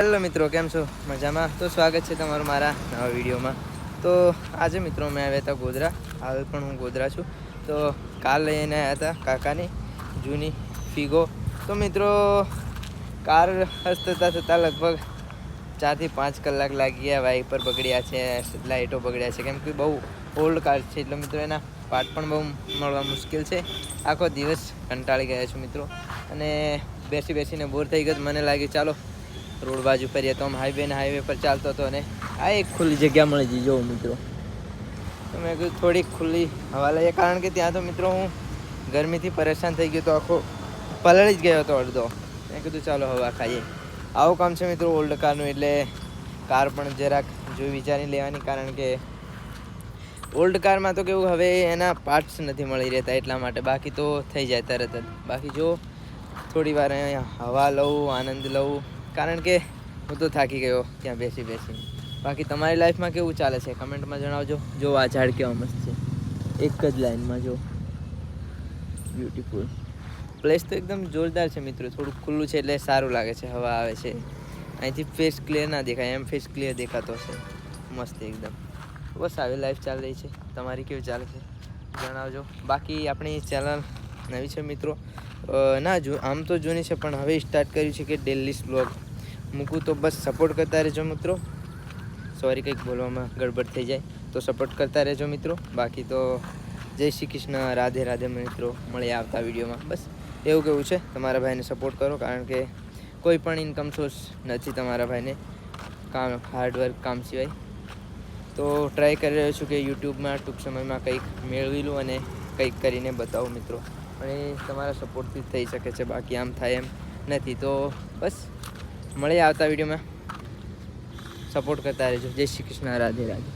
Hello મિત્રો, કેમ છો? મજામાં? તો સ્વાગત છે તમારું મારા નવા વિડીયોમાં. તો આજે મિત્રો મેં આવ્યા હતા ગોધરા. હાલ પણ હું ગોધરા છું. તો કાર લઈને આવ્યા હતા કાકાની જૂની ફિગો. તો મિત્રો કાર હસતા થતાં લગભગ 4 થી 5 કલાક લાગી ગયા. વાઇપર બગડ્યા છે, લાઇટો બગડ્યા છે, કેમ કે બહુ ઓલ્ડ કાર છે. એટલે મિત્રો એના પાર્ટ પણ બહુ મળવા મુશ્કેલ છે. આખો દિવસ કંટાળી ગયા છું મિત્રો, અને બેસીને બોર થઈ ગયો. મને લાગ્યું ચાલો રોડ બાજુ ફરીએ. તો આમ હાઈવે પર ચાલતો હતો અને આ એક ખુલ્લી જગ્યા મળી ગઈ. જોવો મિત્રો, તો મેં કીધું થોડીક ખુલ્લી હવા લઈએ, કારણ કે ત્યાં તો મિત્રો હું ગરમીથી પરેશાન થઈ ગયો તો આખો પલળી જ ગયો હતો અડધો. મેં કીધું ચાલો હવા ખાઈએ. આવું કામ છે મિત્રો ઓલ્ડ કારનું. એટલે કાર પણ જરાક જોઈ વિચારી લેવાની, કારણ કે ઓલ્ડ કારમાં તો કેવું, હવે એના પાર્ટ્સ નથી મળી રહેતા એટલા માટે. બાકી તો થઈ જાય તરત જ. બાકી જો થોડી વાર અહીંયા હવા લઉં, આનંદ લઉં, કારણ કે હું તો થાકી ગયો ત્યાં બેસી. બાકી તમારી લાઈફમાં કેવું ચાલે છે કમેન્ટમાં જણાવજો. જો આ ઝાડ કેવા મસ્ત છે, એક જ લાઈનમાં જો, બ્યુટીફુલ. પ્લેસ તો એકદમ જોરદાર છે મિત્રો. થોડુંક ખુલ્લું છે એટલે સારું લાગે છે, હવા આવે છે. અહીંથી ફેસ ક્લિયર ના દેખાય, એમ ફેસ ક્લિયર દેખાતો હશે. મસ્ત એકદમ. બસ આવી લાઈફ ચાલી રહી છે. તમારી કેવી ચાલે છે જણાવજો. બાકી આપણી ચેનલ નવી છે મિત્રો, આમ તો જૂની છે, પણ હવે સ્ટાર્ટ કર્યું છે કે ડેલી વ્લોગ મૂકું. તો બસ સપોર્ટ કરતા રહેજો મિત્રો. સોરી, કંઈક બોલવામાં ગડબડ થઈ જાય તો સપોર્ટ કરતા રહેજો મિત્રો. બાકી તો જય શ્રી કૃષ્ણ, રાધે રાધે મિત્રો. મળીએ આવતા વિડીયોમાં. બસ એવું કેવું છે, તમારા ભાઈને સપોર્ટ કરો, કારણ કે કોઈ પણ ઇન્કમ સોર્સ નથી તમારા ભાઈને હાર્ડવર્ક કામ સિવાય. તો ટ્રાય કરી રહ્યો છું કે યુટ્યુબમાં ટૂંક સમયમાં કંઈક મેળવી લઉં અને કંઈક કરીને બતાવું મિત્રો. અને તમારા સપોર્ટથી થઈ શકે છે, બાકી આમ થાય એમ નથી. તો બસ મળીએ આવતા વિડીયોમાં. સપોર્ટ કરતા રહેજો. જય શ્રી કૃષ્ણ, રાધે રાધે.